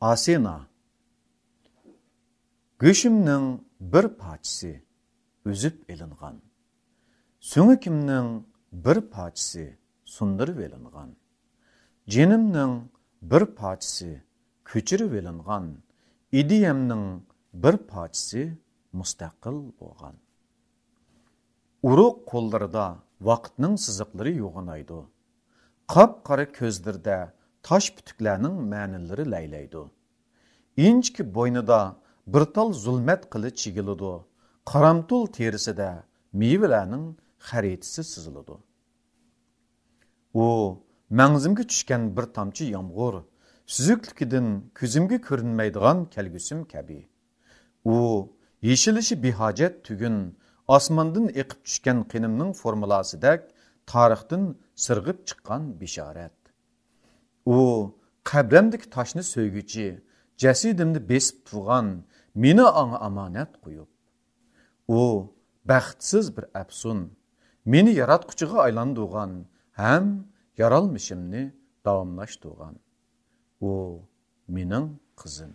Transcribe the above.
Asena. Göşümnің bir parçası üzüp elingan. Süngükümnің bir parçası sundırıp elingan. Jenimnің bir parçası köçürüp elingan. İdiyemnің bir parçası mustaqil bolgan. Uruq kollarida vaqtning siziqlari yo'g'inaydi. Qap-qara ko'zlarda tosh putuklarning ma'nilari laylaydi. Inchki bo'ynida bir tal zulmat qilich chigiladi. Qaramtul terisida mevalarning xaritasi siziladi. U mangzimga tushgan bir tomchi yomg'ir, suzukligidan ko'zimga ko'rinmaydigan kelgusim kabi. U yeshilishi behojat tugun osmondan eqib tushgan qinimning formulasidek tarixdan sirg'ib chiqqan bishorat. U qabramdagi toshni so'yguchi, jasidimni besib turgan meni anga amonat qo'yib. U baxtsiz bir afsun, meni yaratquchiga aylantirgan ham yaralmishimni davomlashtirgan. U mening qizim.